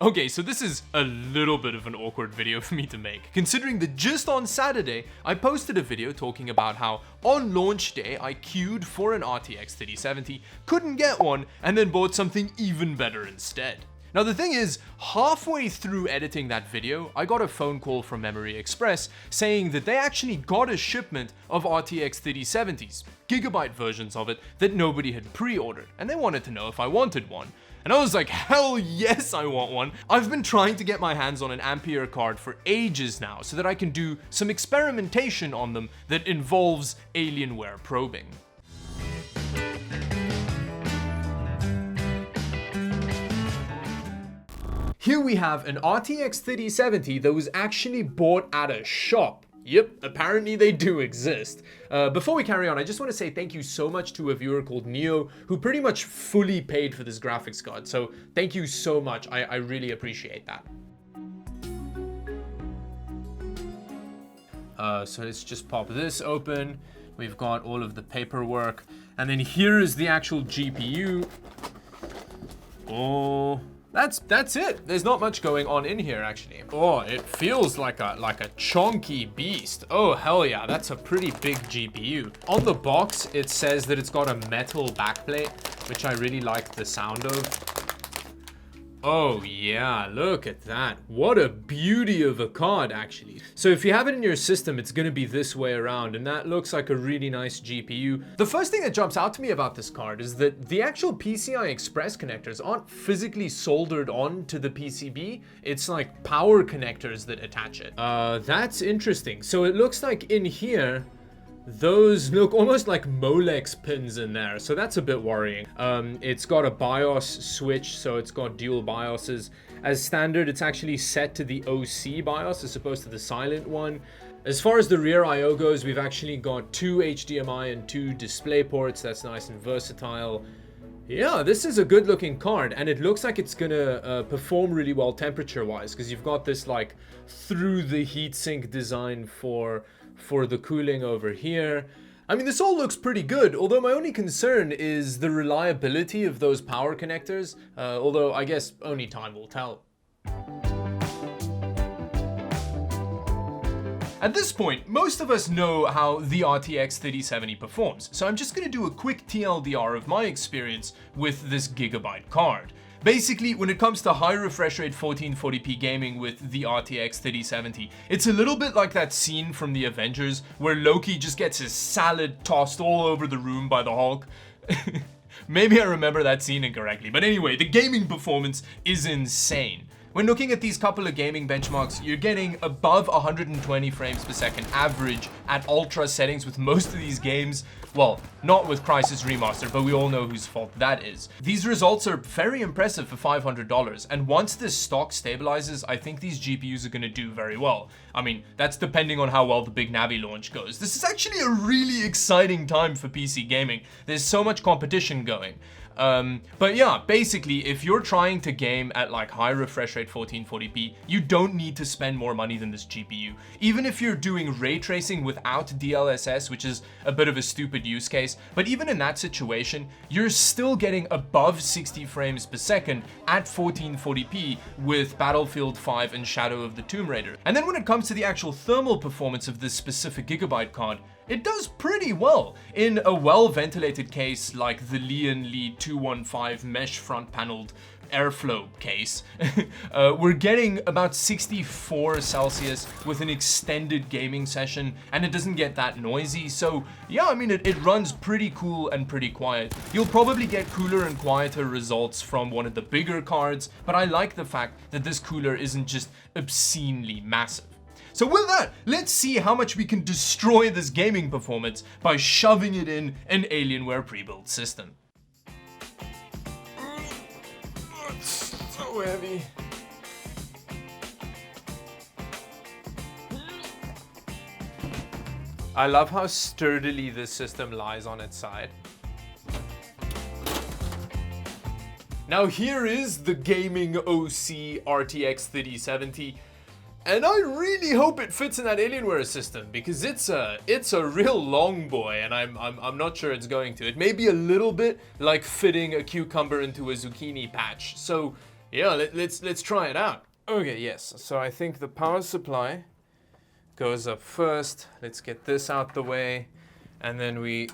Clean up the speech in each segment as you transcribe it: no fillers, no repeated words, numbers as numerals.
Okay, so this is a little bit of an awkward video for me to make, considering that just on Saturday, I posted a video talking about how on launch day, I queued for an RTX 3070, couldn't get one, and then bought something even better instead. Now the thing is, halfway through editing that video, I got a phone call from Memory Express saying that they actually got a shipment of RTX 3070s, gigabyte versions of it that nobody had pre-ordered, and they wanted to know if I wanted one. And I was like, hell yes, I want one. I've been trying to get my hands on an Ampere card for ages now so that I can do some experimentation on them that involves Alienware probing. Here we have an RTX 3070 that was actually bought at a shop. Yep, apparently they do exist. Before we carry on, I just want to say thank you so much to a viewer called Neo, who pretty much fully paid for this graphics card. So thank you so much. I really appreciate that. So let's just pop this open. We've got all of the paperwork. And then here is the actual GPU. Oh... That's it. There's not much going on in here, actually. Oh, it feels like a chunky beast. Oh, hell yeah. That's a pretty big GPU. On the box, it says that it's got a metal backplate, which I really like the sound of. Oh yeah, look at that. What a beauty of a card, actually. So if you have it in your system, it's gonna be this way around, and that looks like a really nice GPU. The first thing that jumps out to me about this card is that the actual PCI Express connectors aren't physically soldered onto the PCB. It's like power connectors that attach it. That's interesting. So it looks like in here, those look almost like Molex pins in there, so that's a bit worrying. It's got a BIOS switch, so it's got dual BIOSes. As standard, it's actually set to the OC BIOS as opposed to the silent one. As far as the rear I/O goes, we've actually got 2 HDMI and 2 display ports. That's nice and versatile. Yeah, this is a good looking card, and it looks like it's gonna perform really well temperature wise, because you've got this like through the heatsink design for the cooling over here. I mean, this all looks pretty good, although my only concern is the reliability of those power connectors, although I guess only time will tell. At this point, most of us know how the RTX 3070 performs, so I'm just going to do a quick TLDR of my experience with this gigabyte card. Basically, when it comes to high refresh rate 1440p gaming with the RTX 3070, it's a little bit like that scene from the Avengers where Loki just gets his salad tossed all over the room by the Hulk. Maybe I remember that scene incorrectly, but anyway, the gaming performance is insane. When looking at these couple of gaming benchmarks, you're getting above 120 frames per second average at ultra settings with most of these games. Well, not with Crysis Remastered, but we all know whose fault that is. These results are very impressive for $500, and once this stock stabilizes, I think these GPUs are going to do very well. I mean, that's depending on how well the big Navi launch goes. This is actually a really exciting time for PC gaming. There's so much competition going. But yeah, basically, if you're trying to game at like high refresh rate 1440p, you don't need to spend more money than this GPU. Even if you're doing ray tracing without DLSS, which is a bit of a stupid use case, but even in that situation, you're still getting above 60 frames per second at 1440p with Battlefield 5 and Shadow of the Tomb Raider. And then when it comes to the actual thermal performance of this specific gigabyte card, it does pretty well. In a well-ventilated case like the Lee 215 mesh front paneled airflow case, we're getting about 64 Celsius with an extended gaming session, and it doesn't get that noisy. So yeah, I mean, it runs pretty cool and pretty quiet. You'll probably get cooler and quieter results from one of the bigger cards, but I like the fact that this cooler isn't just obscenely massive. So with that, let's see how much we can destroy this gaming performance by shoving it in an Alienware pre-built system. It's so heavy. I love how sturdily this system lies on its side. Now here is the gaming OC RTX 3070. And I really hope it fits in that Alienware system, because it's a real long boy, and I'm not sure it's going to. It may be a little bit like fitting a cucumber into a zucchini patch. So Yeah, let's try it out. Okay, yes. So I think the power supply goes up first. Let's get this out the way, and then we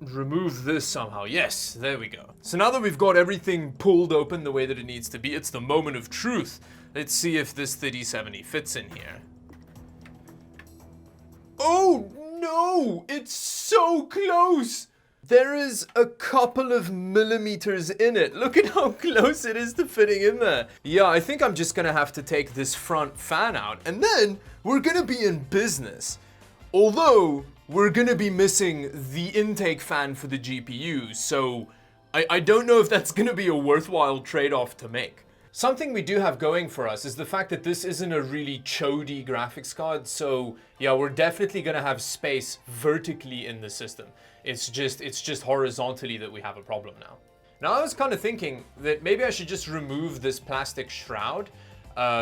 remove this somehow. Yes, there we go. So now that we've got everything pulled open the way that it needs to be, it's the moment of truth. Let's see if this 3070 fits in here. Oh no, it's so close. There is a couple of millimeters in it. Look at how close it is to fitting in there. Yeah, I think I'm just gonna have to take this front fan out, and then we're gonna be in business. Although, we're gonna be missing the intake fan for the GPU, so I don't know if that's gonna be a worthwhile trade-off to make. Something we do have going for us is the fact that this isn't a really chody graphics card, so yeah, we're definitely gonna have space vertically in the system. It's just horizontally that we have a problem now. Now I was kind of thinking that maybe I should just remove this plastic shroud,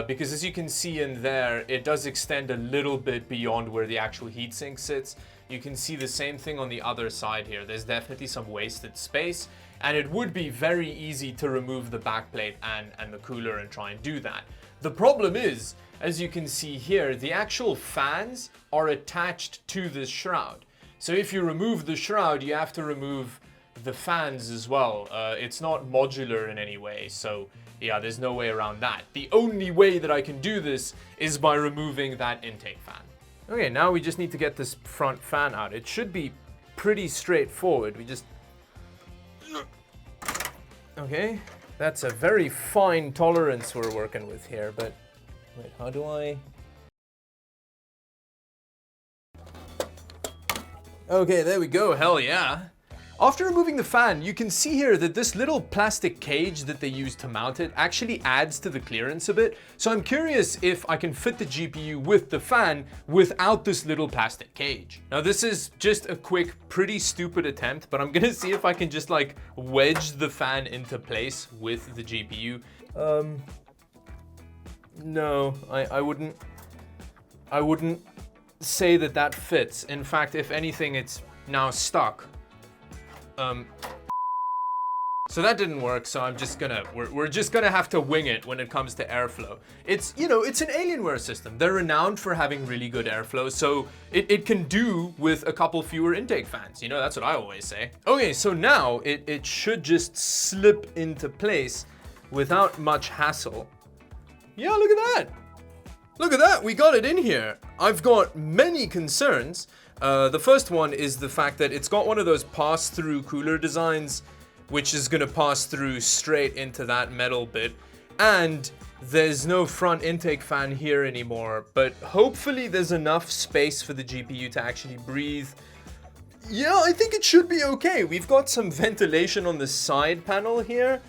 because as you can see in there, it does extend a little bit beyond where the actual heatsink sits. You can see the same thing on the other side here. There's definitely some wasted space, and it would be very easy to remove the backplate and the cooler and try and do that. The problem is, as you can see here, the actual fans are attached to this shroud. So if you remove the shroud, you have to remove the fans as well. It's not modular in any way, so yeah, there's no way around that. The only way that I can do this is by removing that intake fan. Okay, now we just need to get this front fan out. It should be pretty straightforward. We just... Okay, that's a very fine tolerance we're working with here, but... Wait, how do I... Okay, there we go, hell yeah. After removing the fan, you can see here that this little plastic cage that they use to mount it actually adds to the clearance a bit. So I'm curious if I can fit the GPU with the fan without this little plastic cage. Now this is just a quick, pretty stupid attempt, but I'm gonna see if I can just like wedge the fan into place with the GPU. No, I wouldn't say that that fits. In fact, if anything, it's now stuck. So that didn't work, so we're just gonna have to wing it when it comes to airflow. It's, you know, it's an Alienware system. They're renowned for having really good airflow, so it can do with a couple fewer intake fans. You know, that's what I always say. Okay, so now it should just slip into place without much hassle. Yeah, look at that. Look at that, we got it in here. I've got many concerns. The first one is the fact that it's got one of those pass-through cooler designs, which is gonna pass through straight into that metal bit. And there's no front intake fan here anymore, but hopefully there's enough space for the GPU to actually breathe. Yeah, I think it should be okay. We've got some ventilation on the side panel here,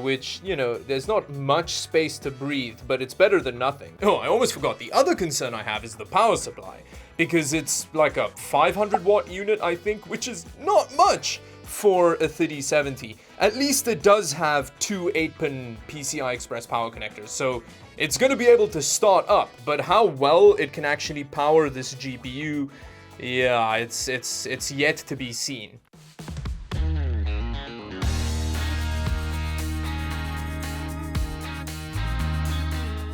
which, you know, there's not much space to breathe, but it's better than nothing. Oh, I almost forgot. The other concern I have is the power supply, because it's like a 500 watt unit, I think, which is not much for a 3070. At least it does have two 8-pin PCI Express power connectors, so it's going to be able to start up, but how well it can actually power this GPU, yeah, it's yet to be seen.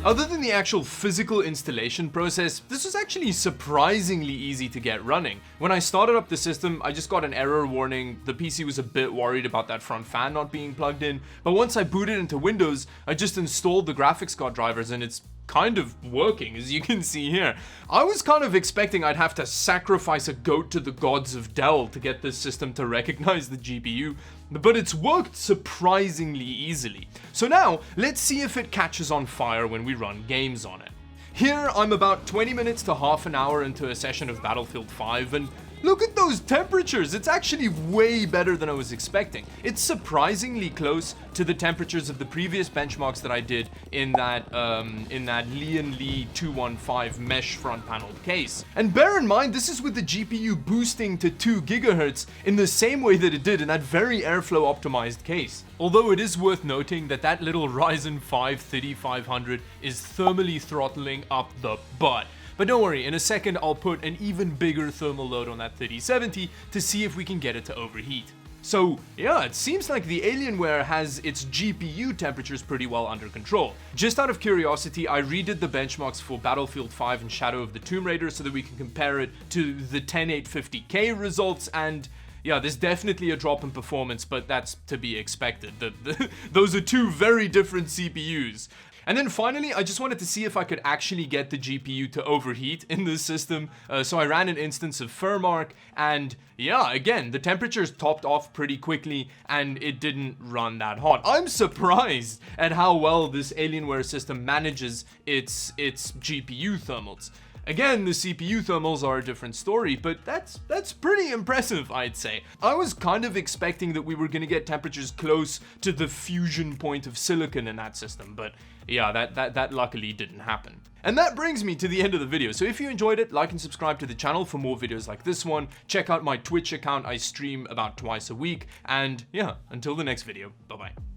Other than the actual physical installation process, this was actually surprisingly easy to get running. When I started up the system, I just got an error warning. The PC was a bit worried about that front fan not being plugged in, but once I booted into Windows, I just installed the graphics card drivers and it's kind of working, as you can see here. I was kind of expecting I'd have to sacrifice a goat to the gods of Dell to get this system to recognize the GPU, but it's worked surprisingly easily. So now, let's see if it catches on fire when we run games on it. Here, I'm about 20 minutes to half an hour into a session of Battlefield 5, and look at those temperatures! It's actually way better than I was expecting. It's surprisingly close to the temperatures of the previous benchmarks that I did in that Lian Li 215 mesh front panel case. And bear in mind, this is with the GPU boosting to 2 GHz in the same way that it did in that very airflow optimized case. Although it is worth noting that that little Ryzen 5 3500 is thermally throttling up the butt. But don't worry, in a second I'll put an even bigger thermal load on that 3070 to see if we can get it to overheat. So yeah, it seems like the Alienware has its GPU temperatures pretty well under control. Just out of curiosity, I redid the benchmarks for Battlefield 5 and Shadow of the Tomb Raider so that we can compare it to the 10850K results, and yeah, there's definitely a drop in performance, but that's to be expected. Those are two very different CPUs. And then finally, I just wanted to see if I could actually get the GPU to overheat in this system. So I ran an instance of Furmark, and yeah, again, the temperatures topped off pretty quickly and it didn't run that hot. I'm surprised at how well this Alienware system manages its GPU thermals. Again, the CPU thermals are a different story, but that's pretty impressive, I'd say. I was kind of expecting that we were gonna get temperatures close to the fusion point of silicon in that system, but yeah, that luckily didn't happen. And that brings me to the end of the video. So if you enjoyed it, like and subscribe to the channel for more videos like this one. Check out my Twitch account, I stream about twice a week, and yeah, until the next video, bye-bye.